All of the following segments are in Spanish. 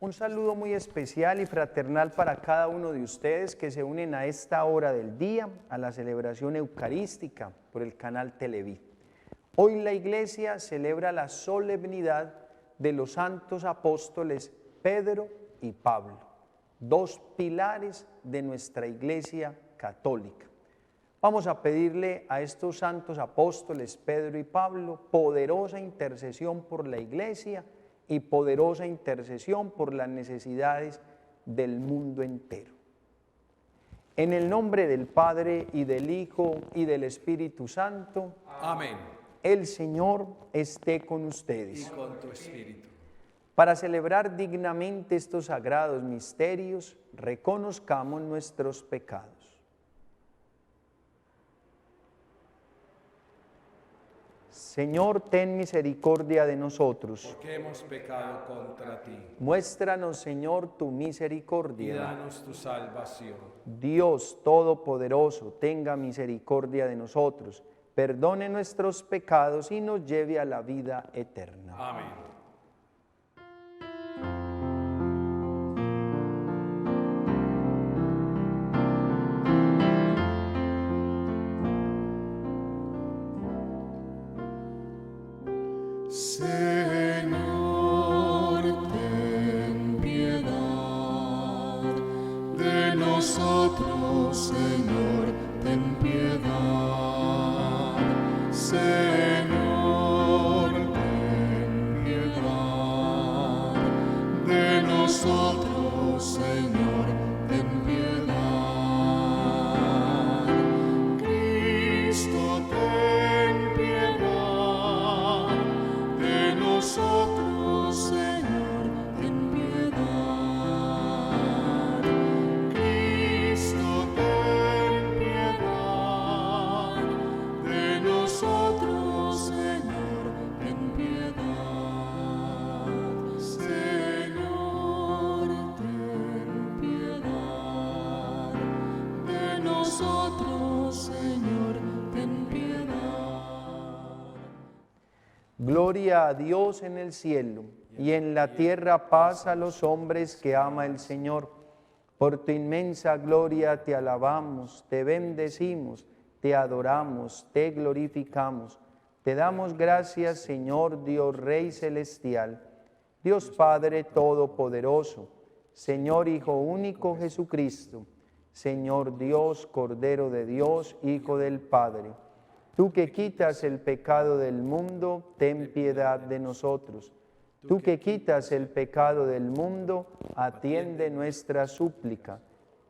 Un saludo muy especial y fraternal para cada uno de ustedes que se unen a esta hora del día, a la celebración eucarística por el canal Televid. Hoy la Iglesia celebra la solemnidad de los santos apóstoles Pedro y Pablo, dos pilares de nuestra Iglesia católica. Vamos a pedirle a estos santos apóstoles Pedro y Pablo poderosa intercesión por la Iglesia y poderosa intercesión por las necesidades del mundo entero. En el nombre del Padre, y del Hijo, y del Espíritu Santo. Amén. El Señor esté con ustedes. Y con tu espíritu. Para celebrar dignamente estos sagrados misterios, reconozcamos nuestros pecados. Señor, ten misericordia de nosotros. Porque hemos pecado contra ti. Muéstranos, Señor, tu misericordia. Y danos tu salvación. Dios Todopoderoso, tenga misericordia de nosotros, perdone nuestros pecados y nos lleve a la vida eterna. Amén. Señor, ten piedad de nosotros, Señor, ten piedad. Señor, ten piedad de nosotros, Señor, ten piedad. Cristo, ten piedad de nosotros, Señor, ten piedad. Cristo, ten piedad de nosotros, Señor, ten piedad. Señor, ten piedad de nosotros, Señor, ten piedad. Gloria a Dios en el cielo, y en la tierra paz a los hombres que ama el Señor. Por tu inmensa gloria te alabamos, te bendecimos, te adoramos, te glorificamos. Te damos gracias, Señor Dios Rey Celestial, Dios Padre Todopoderoso, Señor Hijo único Jesucristo, Señor Dios, Cordero de Dios, Hijo del Padre. Tú que quitas el pecado del mundo, ten piedad de nosotros. Tú que quitas el pecado del mundo, atiende nuestra súplica.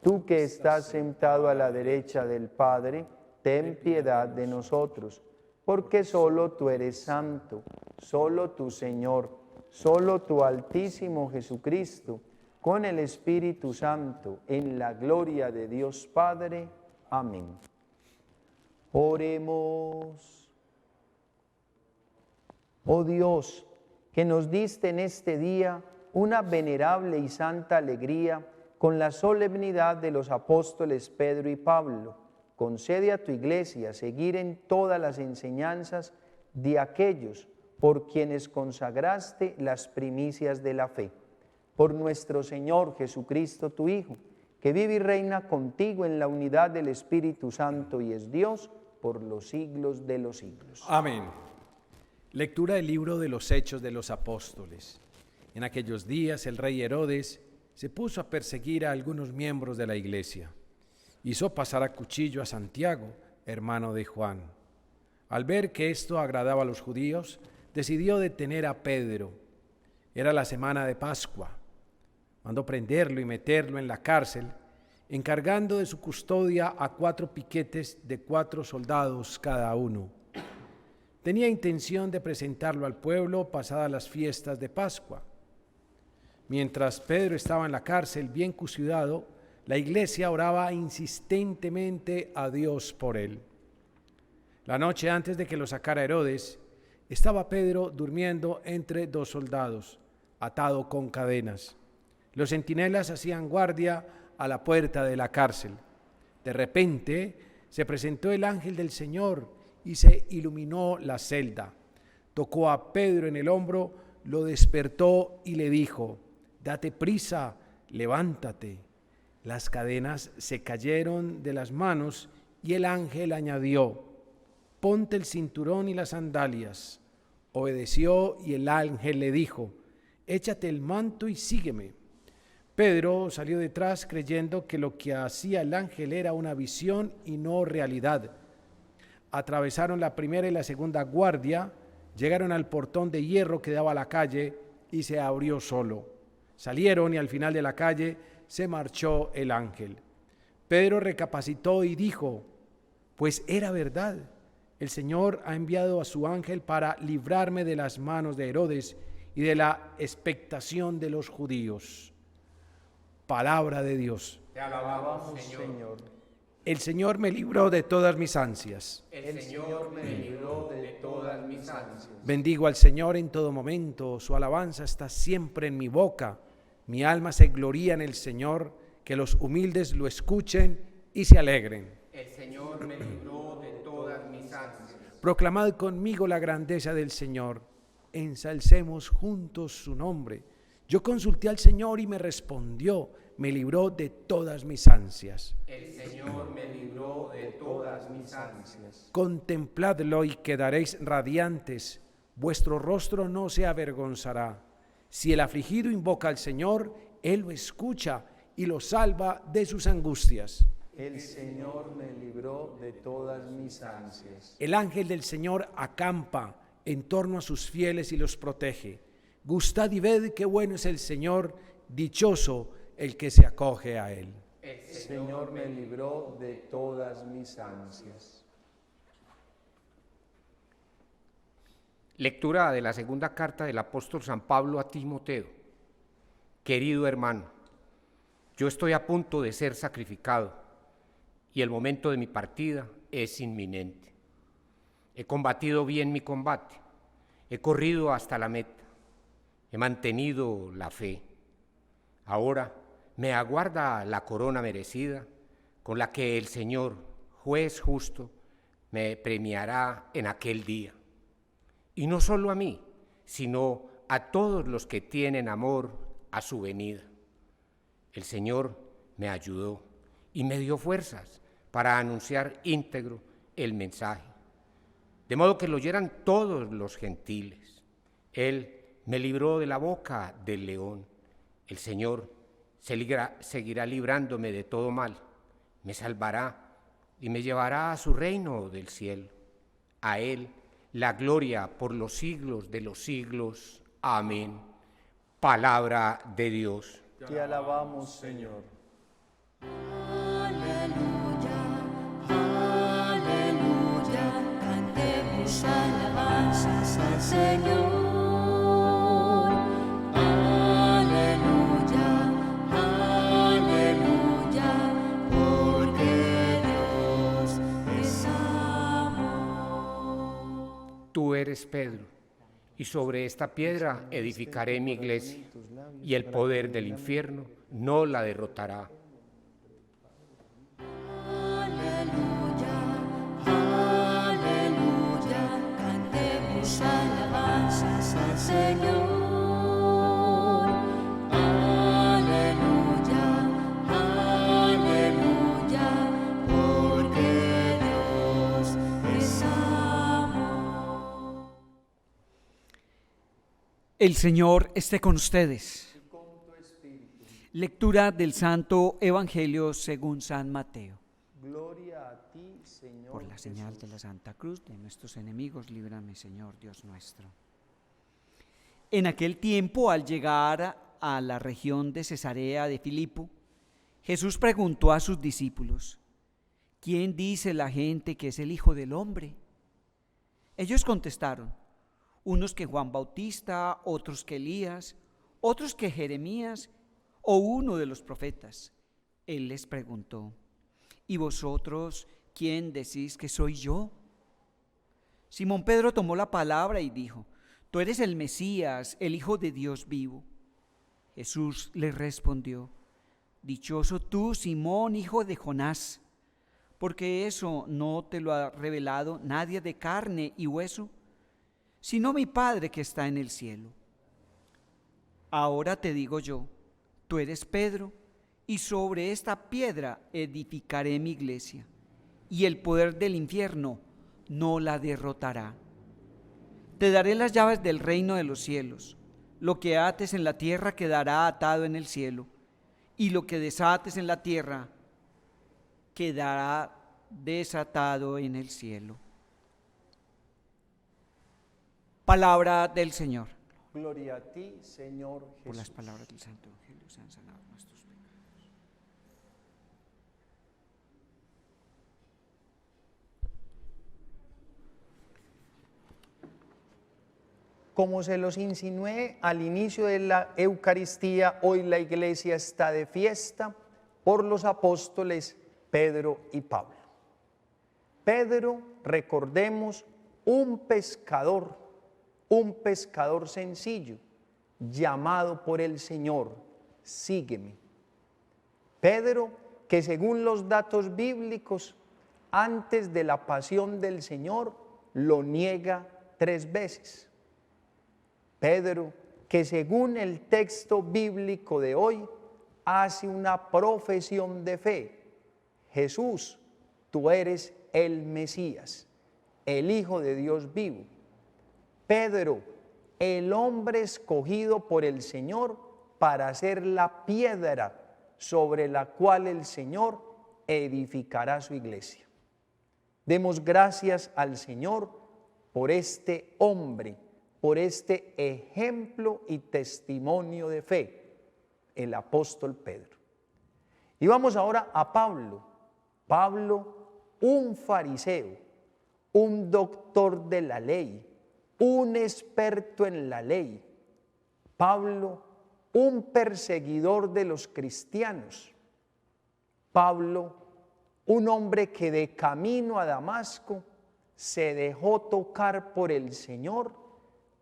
Tú que estás sentado a la derecha del Padre, ten piedad de nosotros. Porque solo tú eres santo, solo tu Señor, solo tu Altísimo Jesucristo, con el Espíritu Santo, en la gloria de Dios Padre. Amén. Oremos. Oh Dios, que nos diste en este día una venerable y santa alegría con la solemnidad de los apóstoles Pedro y Pablo, concede a tu Iglesia seguir en todas las enseñanzas de aquellos por quienes consagraste las primicias de la fe. Por nuestro Señor Jesucristo, tu Hijo, que vive y reina contigo en la unidad del Espíritu Santo y es Dios por los siglos de los siglos. Amén. Lectura del libro de los Hechos de los Apóstoles. En aquellos días el rey Herodes se puso a perseguir a algunos miembros de la iglesia. Hizo pasar a cuchillo a Santiago, hermano de Juan. Al ver que esto agradaba a los judíos, decidió detener a Pedro. Era la semana de Pascua. Mandó prenderlo y meterlo en la cárcel, encargando de su custodia a 4 piquetes de 4 soldados cada uno. Tenía intención de presentarlo al pueblo pasadas las fiestas de Pascua. Mientras Pedro estaba en la cárcel, bien custodiado, la iglesia oraba insistentemente a Dios por él. La noche antes de que lo sacara Herodes, estaba Pedro durmiendo entre 2 soldados, atado con cadenas. Los centinelas hacían guardia a la puerta de la cárcel. De repente se presentó el ángel del Señor y se iluminó la celda. Tocó a Pedro en el hombro, lo despertó y le dijo: date prisa, levántate. Las cadenas se cayeron de las manos y el ángel añadió, ponte el cinturón y las sandalias. Obedeció y el ángel le dijo, échate el manto y sígueme. Pedro salió detrás creyendo que lo que hacía el ángel era una visión y no realidad. Atravesaron la primera y la segunda guardia, llegaron al portón de hierro que daba a la calle y se abrió solo. Salieron y al final de la calle se marchó el ángel. Pedro recapacitó y dijo, pues era verdad, el Señor ha enviado a su ángel para librarme de las manos de Herodes y de la expectación de los judíos. Palabra de Dios. Te alabamos, Señor. El Señor me libró de todas mis ansias. El Señor me libró de todas mis ansias. Bendigo al Señor en todo momento, su alabanza está siempre en mi boca. Mi alma se gloría en el Señor, que los humildes lo escuchen y se alegren. El Señor me libró de todas mis ansias. Proclamad conmigo la grandeza del Señor, ensalcemos juntos su nombre. Yo consulté al Señor y me respondió, me libró de todas mis ansias. El Señor me libró de todas mis ansias. Contempladlo y quedaréis radiantes, vuestro rostro no se avergonzará. Si el afligido invoca al Señor, Él lo escucha y lo salva de sus angustias. El Señor me libró de todas mis ansias. El ángel del Señor acampa en torno a sus fieles y los protege. Gustad y ved qué bueno es el Señor, dichoso el que se acoge a Él. El Señor me libró de todas mis ansias. Lectura de la segunda carta del apóstol San Pablo a Timoteo. Querido hermano, yo estoy a punto de ser sacrificado y el momento de mi partida es inminente. He combatido bien mi combate, he corrido hasta la meta, he mantenido la fe. Ahora me aguarda la corona merecida con la que el Señor, juez justo, me premiará en aquel día. Y no solo a mí, sino a todos los que tienen amor a su venida. El Señor me ayudó y me dio fuerzas para anunciar íntegro el mensaje, de modo que lo oyeran todos los gentiles. Él me libró de la boca del león. El Señor seguirá librándome de todo mal, me salvará y me llevará a su reino del cielo. A Él la gloria por los siglos de los siglos. Amén. Palabra de Dios. Te alabamos, Señor. Aleluya, aleluya, cantemos alabanzas al Señor. Aleluya, aleluya, porque Dios es amor. Tú eres Pedro, y sobre esta piedra edificaré mi iglesia, y el poder del infierno no la derrotará. Aleluya, aleluya, cantemos alabanzas al Señor. Aleluya, aleluya, porque Dios es amor. El Señor esté con ustedes. Lectura del Santo Evangelio según San Mateo. Gloria a ti, Señor. Por la señal Jesús. de la Santa Cruz de nuestros enemigos, líbrame, Señor Dios nuestro. En aquel tiempo, al llegar a la región de Cesarea de Filipo, Jesús preguntó a sus discípulos, ¿quién dice la gente que es el Hijo del Hombre? Ellos contestaron, unos que Juan Bautista, otros que Elías, otros que Jeremías o uno de los profetas. Él les preguntó, ¿y vosotros quién decís que soy yo? Simón Pedro tomó la palabra y dijo, tú eres el Mesías, el Hijo de Dios vivo. Jesús le respondió, dichoso tú, Simón, hijo de Jonás, porque eso no te lo ha revelado nadie de carne y hueso, sino mi Padre que está en el cielo. Ahora te digo yo, Tú eres Pedro, y sobre esta piedra edificaré mi iglesia, y el poder del infierno no la derrotará. Te daré las llaves del reino de los cielos. Lo que ates en la tierra quedará atado en el cielo, y lo que desates en la tierra quedará desatado en el cielo. Palabra del Señor. Gloria a ti, Señor Jesús. Por las palabras del Santo Evangelio sean sanados nuestros pecados. Como se los insinué al inicio de la Eucaristía, hoy la iglesia está de fiesta por los apóstoles Pedro y Pablo. Pedro, recordemos, un pescador sencillo, llamado por el Señor, sígueme. Pedro, que según los datos bíblicos, antes de la pasión del Señor, lo niega 3 veces. Pedro, que según el texto bíblico de hoy, hace una profesión de fe. Jesús, tú eres el Mesías, el Hijo de Dios vivo. Pedro, el hombre escogido por el Señor para ser la piedra sobre la cual el Señor edificará su iglesia. Demos gracias al Señor por este hombre, por este ejemplo y testimonio de fe, el apóstol Pedro. Y vamos ahora a Pablo. Pablo, un fariseo, un doctor de la ley, un experto en la ley. Pablo, un perseguidor de los cristianos. Pablo, un hombre que de camino a Damasco se dejó tocar por el Señor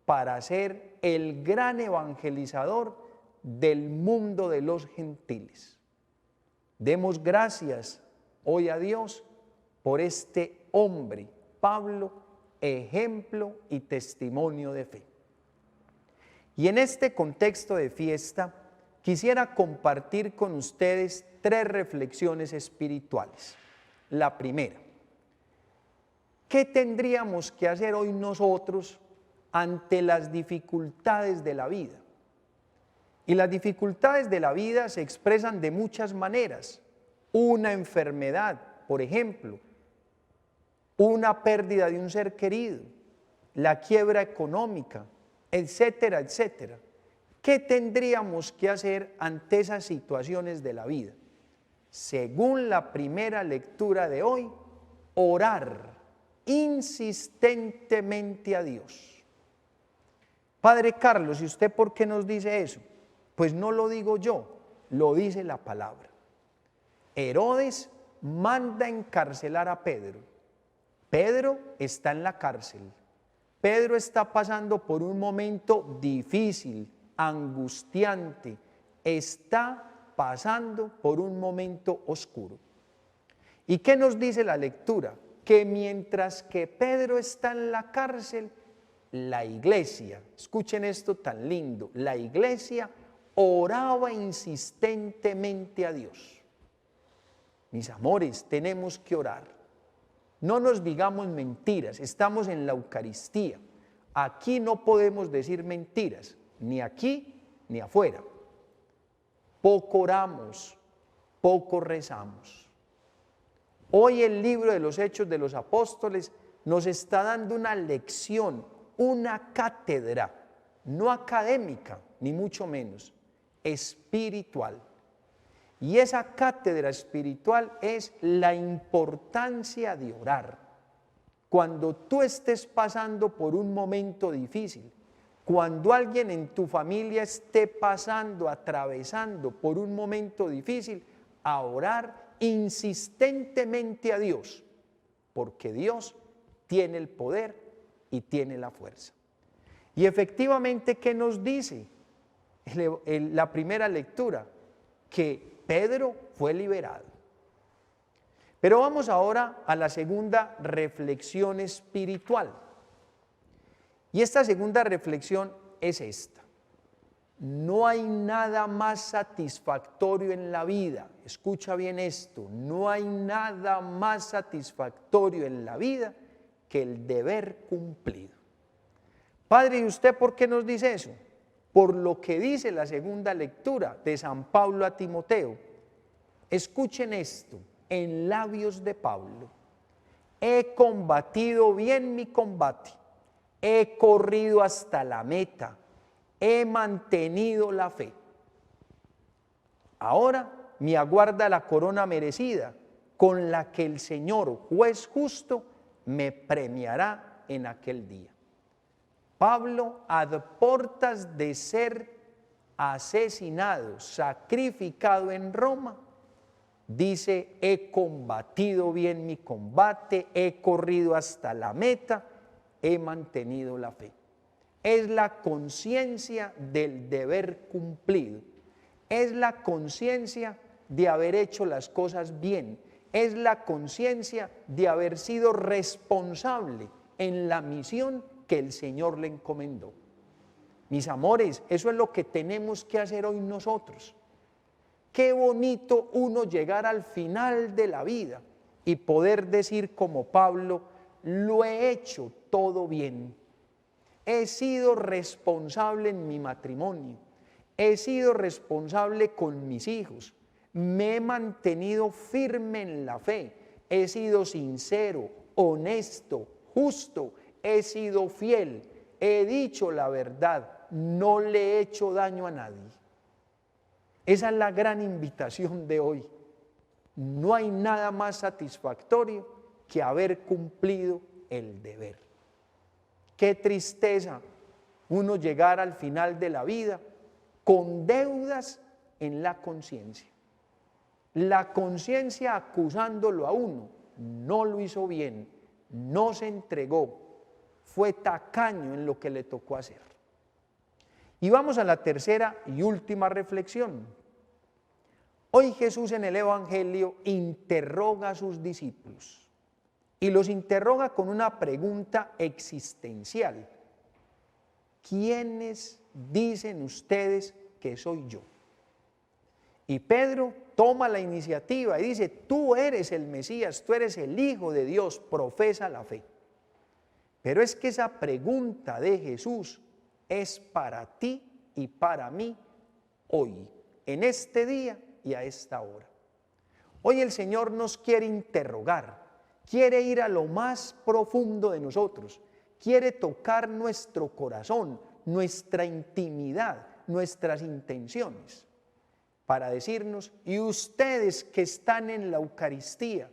para ser el gran evangelizador del mundo de los gentiles. Demos gracias hoy a Dios por este hombre, Pablo, ejemplo y testimonio de fe. Y en este contexto de fiesta, quisiera compartir con ustedes 3 reflexiones espirituales. La primera, ¿qué tendríamos que hacer hoy nosotros ante las dificultades de la vida? Y las dificultades de la vida se expresan de muchas maneras. Una enfermedad, por ejemplo, una pérdida de un ser querido, la quiebra económica, etcétera, etcétera. ¿Qué tendríamos que hacer ante esas situaciones de la vida? Según la primera lectura de hoy, orar insistentemente a Dios. Padre Carlos, ¿y usted por qué nos dice eso? Pues no lo digo yo, lo dice la palabra. Herodes manda encarcelar a Pedro. Pedro está en la cárcel. Pedro está pasando por un momento difícil, angustiante. Está pasando por un momento oscuro. ¿Y qué nos dice la lectura? Que mientras que Pedro está en la cárcel, la iglesia, escuchen esto tan lindo, la iglesia oraba insistentemente a Dios. Mis amores, tenemos que orar. No nos digamos mentiras, estamos en la Eucaristía. Aquí no podemos decir mentiras, ni aquí ni afuera. Poco oramos, poco rezamos. Hoy el libro de los Hechos de los Apóstoles nos está dando una lección, una cátedra, no académica, ni mucho menos, espiritual. Y esa cátedra espiritual es la importancia de orar. Cuando tú estés pasando por un momento difícil, cuando alguien en tu familia esté pasando, atravesando por un momento difícil, a orar insistentemente a Dios, porque Dios tiene el poder y tiene la fuerza. Y efectivamente, ¿qué nos dice la primera lectura? Que Pedro fue liberado. Pero vamos ahora a la segunda reflexión espiritual. Y esta segunda reflexión es esta. No hay nada más satisfactorio en la vida. Escucha bien esto. No hay nada más satisfactorio en la vida que el deber cumplido. Padre, ¿y usted por qué nos dice eso? Por lo que dice la segunda lectura de San Pablo a Timoteo. Escuchen esto, en labios de Pablo. He combatido bien mi combate, he corrido hasta la meta, he mantenido la fe. Ahora me aguarda la corona merecida, con la que el Señor, juez justo, me premiará en aquel día. Pablo, ad portas de ser asesinado, sacrificado en Roma, dice: he combatido bien mi combate, he corrido hasta la meta, he mantenido la fe. Es la conciencia del deber cumplido, es la conciencia de haber hecho las cosas bien, es la conciencia de haber sido responsable en la misión que el Señor le encomendó. Mis amores, eso es lo que tenemos que hacer hoy nosotros. Qué bonito uno llegar al final de la vida y poder decir como Pablo: lo he hecho todo bien. He sido responsable en mi matrimonio, he sido responsable con mis hijos, me he mantenido firme en la fe, he sido sincero, honesto, justo, he sido fiel, he dicho la verdad, no le he hecho daño a nadie. Esa es la gran invitación de hoy. No hay nada más satisfactorio que haber cumplido el deber. Qué tristeza uno llegar al final de la vida con deudas en la conciencia. La conciencia acusándolo a uno: no lo hizo bien, no se entregó, fue tacaño en lo que le tocó hacer. Y vamos a la tercera y última reflexión. Hoy Jesús en el Evangelio interroga a sus discípulos y los interroga con una pregunta existencial. ¿Quiénes dicen ustedes que soy yo? Y Pedro toma la iniciativa y dice: tú eres el Mesías, tú eres el Hijo de Dios, profesa la fe. Pero es que esa pregunta de Jesús es para ti y para mí hoy, en este día y a esta hora. Hoy el Señor nos quiere interrogar, quiere ir a lo más profundo de nosotros, quiere tocar nuestro corazón, nuestra intimidad, nuestras intenciones, para decirnos: y ustedes que están en la Eucaristía,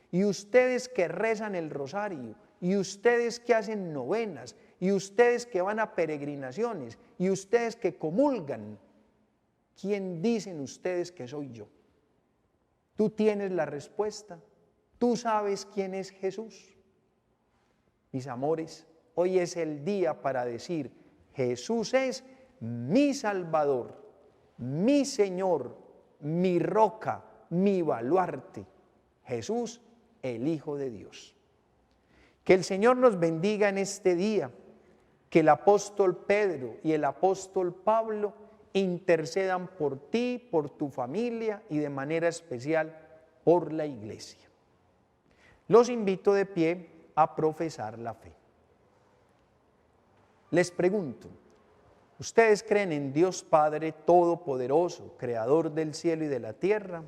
y ustedes que rezan el rosario, y ustedes que hacen novenas, y ustedes que van a peregrinaciones, y ustedes que comulgan, ¿quién dicen ustedes que soy yo? Tú tienes la respuesta, tú sabes quién es Jesús. Mis amores, hoy es el día para decir: Jesús es mi Salvador, mi Señor, mi roca, mi baluarte. Jesús, el Hijo de Dios. Que el Señor nos bendiga en este día, que el apóstol Pedro y el apóstol Pablo intercedan por ti, por tu familia y de manera especial por la iglesia. Los invito de pie a profesar la fe. Les pregunto: ¿ustedes creen en Dios Padre Todopoderoso, Creador del cielo y de la tierra?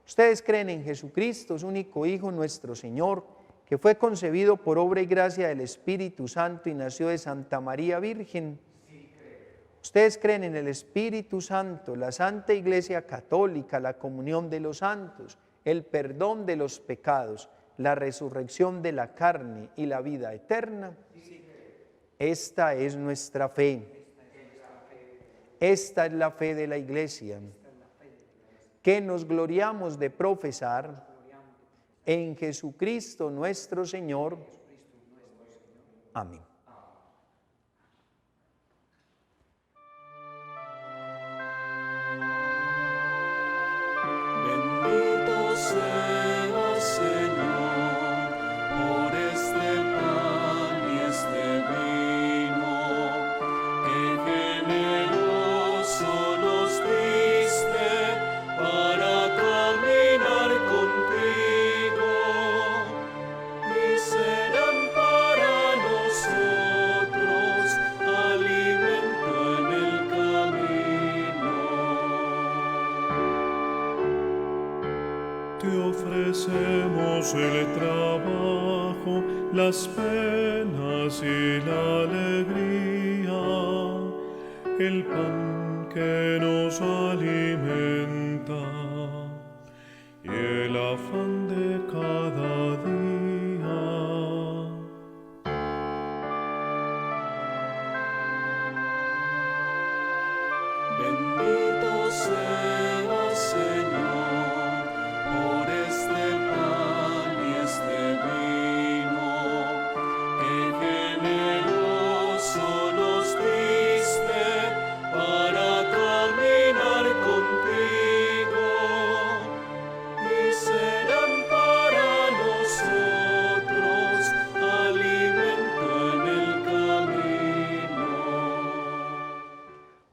¿Ustedes creen en Jesucristo, su único Hijo, nuestro Señor, que fue concebido por obra y gracia del Espíritu Santo y nació de Santa María Virgen? ¿Ustedes creen en el Espíritu Santo, la Santa Iglesia Católica, la comunión de los santos, el perdón de los pecados, la resurrección de la carne y la vida eterna? Esta es nuestra fe. Esta es la fe de la Iglesia, que nos gloriamos de profesar en Jesucristo nuestro Señor. Amén. Bendito seas, Señor, por este pan y este vino que generó Te ofrecemos el trabajo, las penas y la alegría, el pan que nos alimenta y el afán de cada día. Bendito seas, Señor, por este pan y este vino, que generoso nos diste para caminar contigo, y serán para nosotros alimento en el camino.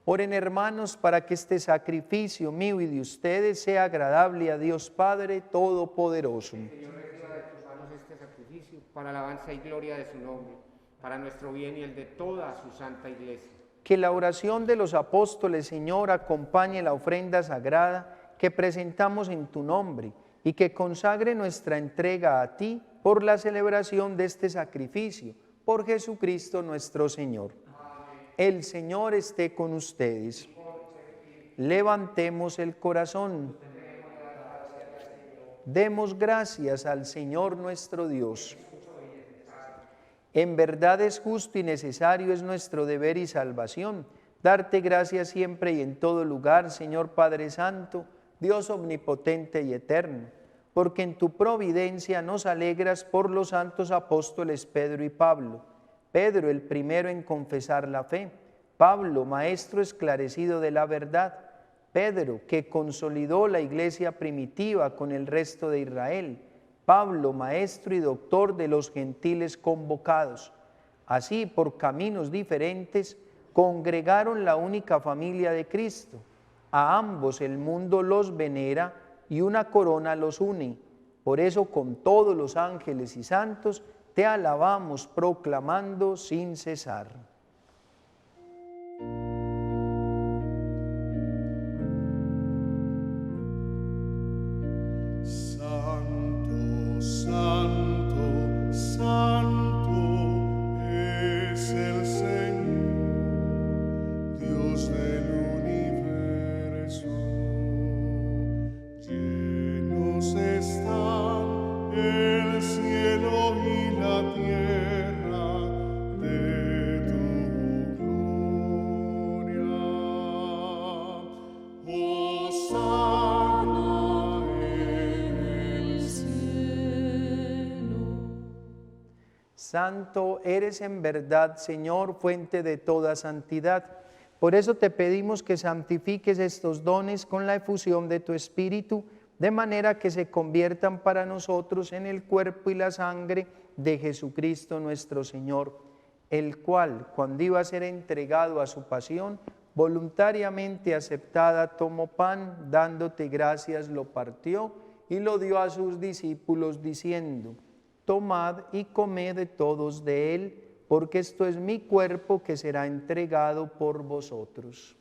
Oren, hermanos, para que este sacrificio mío y de ustedes sea agradable a Dios Padre Todopoderoso. Señor, reciba de tus manos este sacrificio para alabanza y gloria de su nombre, para nuestro bien y el de toda su santa iglesia. Que la oración de los apóstoles, Señor, acompañe la ofrenda sagrada que presentamos en tu nombre y que consagre nuestra entrega a ti por la celebración de este sacrificio, por Jesucristo nuestro Señor. El Señor esté con ustedes. Levantemos el corazón. Demos gracias al Señor nuestro Dios. En verdad es justo y necesario, es nuestro deber y salvación, darte gracias siempre y en todo lugar, Señor Padre Santo, Dios omnipotente y eterno, porque en tu providencia nos alegras por los santos apóstoles Pedro y Pablo. Pedro, el primero en confesar la fe; Pablo, maestro esclarecido de la verdad; Pedro, que consolidó la iglesia primitiva con el resto de Israel; Pablo, maestro y doctor de los gentiles convocados. Así, por caminos diferentes, congregaron la única familia de Cristo. A ambos el mundo los venera y una corona los une. Por eso, con todos los ángeles y santos, te alabamos proclamando sin cesar. Santo, santo, santo es el Señor, Dios del universo. Llenos están el cielo y la tierra de tu gloria. Hosana en el cielo. Santo eres en verdad, Señor, fuente de toda santidad. Por eso te pedimos que santifiques estos dones con la efusión de tu Espíritu, de manera que se conviertan para nosotros en el cuerpo y la sangre de Jesucristo nuestro Señor, el cual, cuando iba a ser entregado a su pasión, voluntariamente aceptada, tomó pan, dándote gracias, lo partió y lo dio a sus discípulos, diciendo: tomad y comed todos de él, porque esto es mi cuerpo que será entregado por vosotros.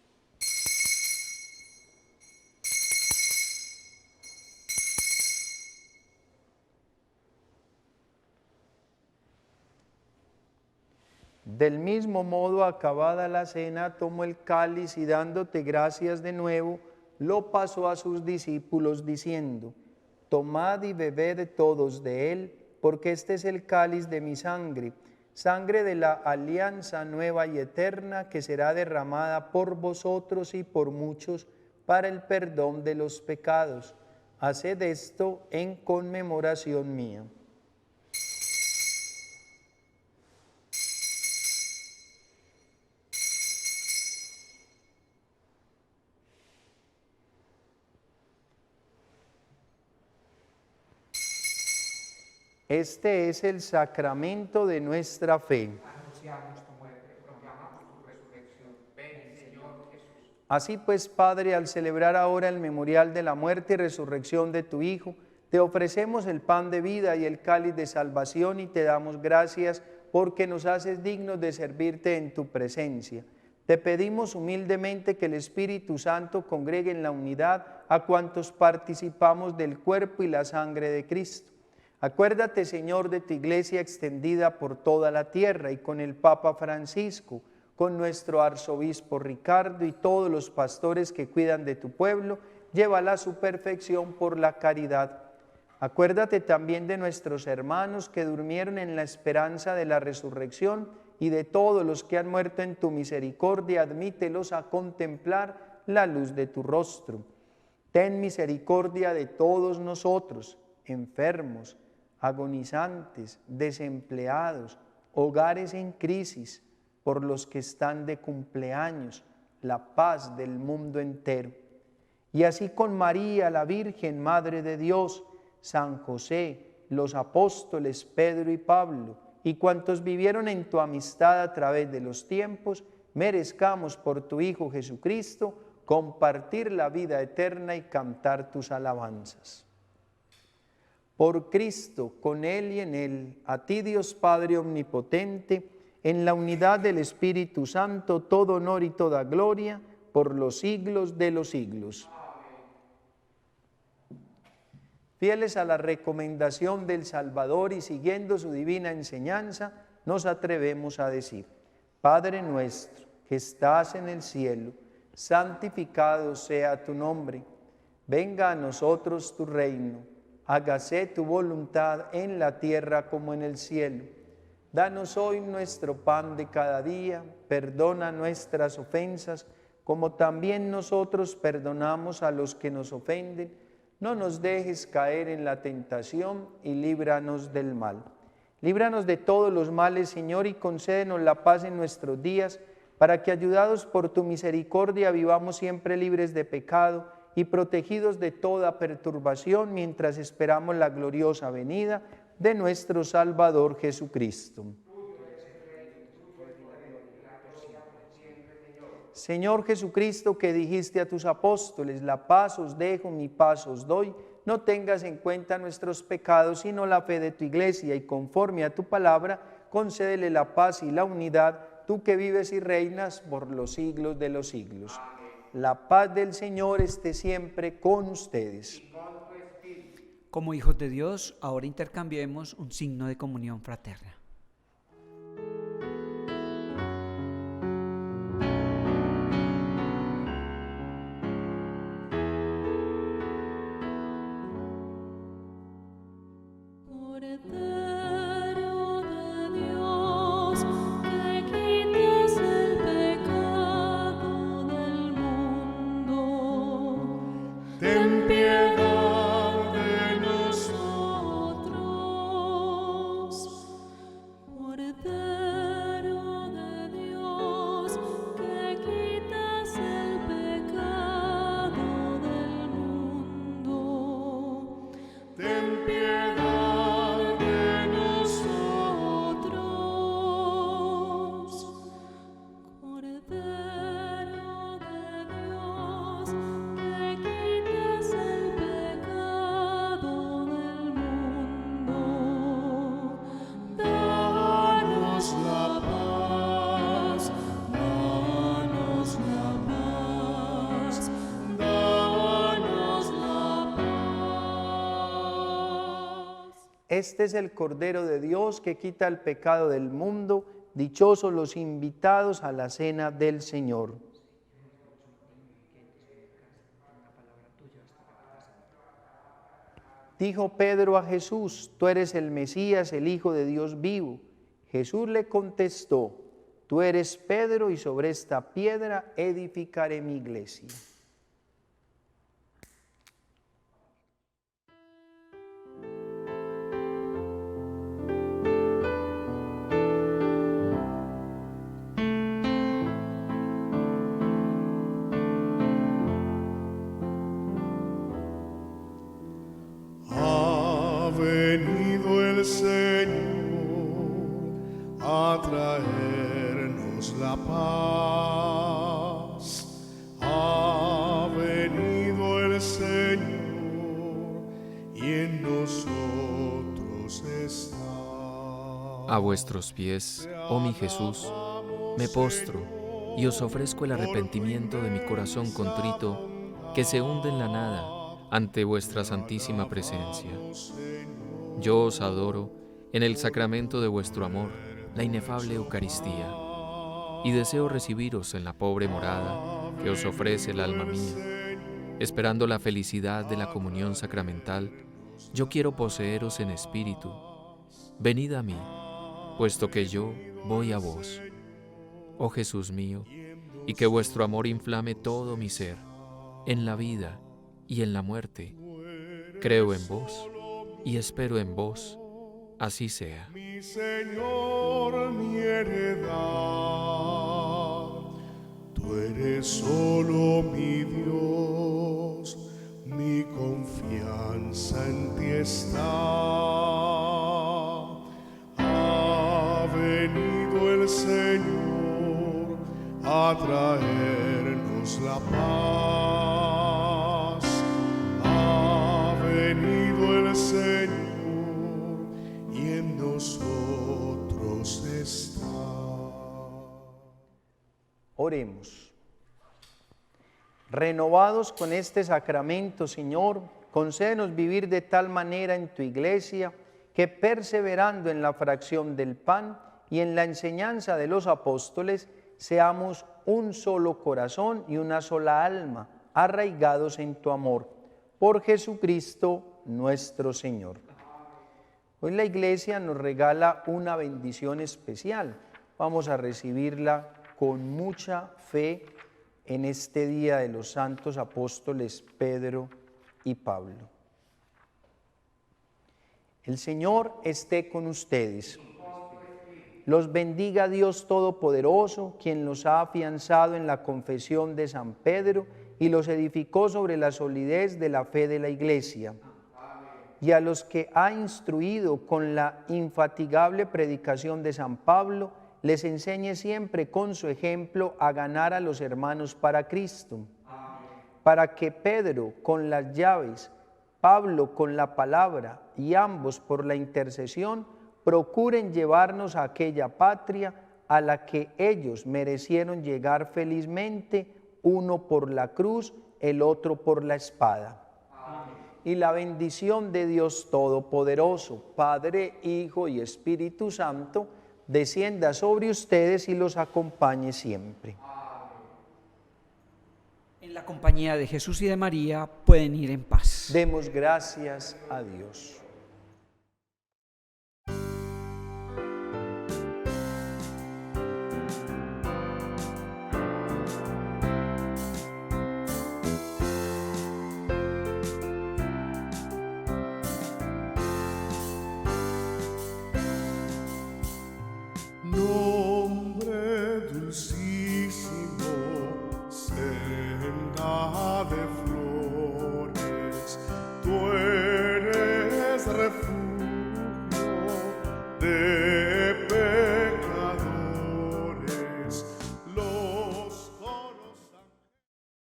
Del mismo modo, acabada la cena, tomó el cáliz y dándote gracias de nuevo, lo pasó a sus discípulos diciendo: tomad y bebed todos de él, porque este es el cáliz de mi sangre, sangre de la alianza nueva y eterna, que será derramada por vosotros y por muchos para el perdón de los pecados. Haced esto en conmemoración mía. Este es el sacramento de nuestra fe. Anunciamos tu muerte, proclamamos tu resurrección. Ven, Señor Jesús. Así pues, Padre, al celebrar ahora el memorial de la muerte y resurrección de tu Hijo, te ofrecemos el pan de vida y el cáliz de salvación y te damos gracias porque nos haces dignos de servirte en tu presencia. te pedimos humildemente que el Espíritu Santo congregue en la unidad a cuantos participamos del cuerpo y la sangre de Cristo. Acuérdate, Señor, de tu iglesia extendida por toda la tierra y con el Papa Francisco, con nuestro arzobispo Ricardo y todos los pastores que cuidan de tu pueblo, llévala a su perfección por la caridad. Acuérdate también de nuestros hermanos que durmieron en la esperanza de la resurrección y de todos los que han muerto en tu misericordia, admítelos a contemplar la luz de tu rostro. Ten misericordia de todos nosotros, enfermos, agonizantes, desempleados, hogares en crisis, por los que están de cumpleaños, la paz del mundo entero. Y así con María, la Virgen, Madre de Dios, San José, los apóstoles Pedro y Pablo, y cuantos vivieron en tu amistad a través de los tiempos, merezcamos por tu Hijo Jesucristo compartir la vida eterna y cantar tus alabanzas. Por Cristo, con Él y en Él, a ti Dios Padre Omnipotente, en la unidad del Espíritu Santo, todo honor y toda gloria, por los siglos de los siglos. Fieles a la recomendación del Salvador y siguiendo su divina enseñanza, nos atrevemos a decir: Padre nuestro, que estás en el cielo, santificado sea tu nombre. Venga a nosotros tu reino. Hágase tu voluntad en la tierra como en el cielo. Danos hoy nuestro pan de cada día. Perdona nuestras ofensas, como también nosotros perdonamos a los que nos ofenden. No nos dejes caer en la tentación y líbranos del mal. Líbranos de todos los males, Señor, y concédenos la paz en nuestros días, para que, ayudados por tu misericordia, vivamos siempre libres de pecado y protegidos de toda perturbación, mientras esperamos la gloriosa venida de nuestro Salvador Jesucristo. Señor Jesucristo, que dijiste a tus apóstoles: la paz os dejo, mi paz os doy, no tengas en cuenta nuestros pecados, sino la fe de tu iglesia, y conforme a tu palabra, concédele la paz y la unidad, tú que vives y reinas por los siglos de los siglos. Amén. La paz del Señor esté siempre con ustedes. Como hijos de Dios, ahora intercambiemos un signo de comunión fraterna. Ten piedad de nosotros. Este es el Cordero de Dios que quita el pecado del mundo. Dichosos los invitados a la cena del Señor. Dijo Pedro a Jesús: tú eres el Mesías, el Hijo de Dios vivo. Jesús le contestó: tú eres Pedro, y sobre esta piedra edificaré mi iglesia. Venido el Señor a traernos la paz. Ha venido el Señor y en nosotros está. A vuestros pies, oh mi Jesús, me postro y os ofrezco el arrepentimiento de mi corazón contrito, que se hunde en la nada ante vuestra santísima presencia. Yo os adoro en el sacramento de vuestro amor, la inefable Eucaristía, y deseo recibiros en la pobre morada que os ofrece el alma mía. Esperando la felicidad de la comunión sacramental, yo quiero poseeros en espíritu. Venid a mí, puesto que yo voy a vos. Oh Jesús mío, y que vuestro amor inflame todo mi ser, en la vida y en la muerte. Creo en vos y espero en vos, así sea. Mi Señor, mi heredad, tú eres solo mi Dios, mi confianza en ti está. Ha venido el Señor a traernos la paz. Ha venido el Señor y en nosotros está. Oremos. Renovados con este sacramento, Señor, concédenos vivir de tal manera en tu iglesia que, perseverando en la fracción del pan y en la enseñanza de los apóstoles, seamos un solo corazón y una sola alma, arraigados en tu amor. Por Jesucristo nuestro Señor. Hoy la iglesia nos regala una bendición especial. Vamos a recibirla con mucha fe en este día de los santos apóstoles Pedro y Pablo. El Señor esté con ustedes. Los bendiga Dios Todopoderoso, quien los ha afianzado en la confesión de San Pedro y los edificó sobre la solidez de la fe de la Iglesia. Y a los que ha instruido con la infatigable predicación de San Pablo, les enseñe siempre con su ejemplo a ganar a los hermanos para Cristo. Para que Pedro con las llaves, Pablo con la palabra y ambos por la intercesión procuren llevarnos a aquella patria a la que ellos merecieron llegar felizmente, uno por la cruz, el otro por la espada. Amén. Y la bendición de Dios Todopoderoso, Padre, Hijo y Espíritu Santo, descienda sobre ustedes y los acompañe siempre. En la compañía de Jesús y de María pueden ir en paz. Demos gracias a Dios.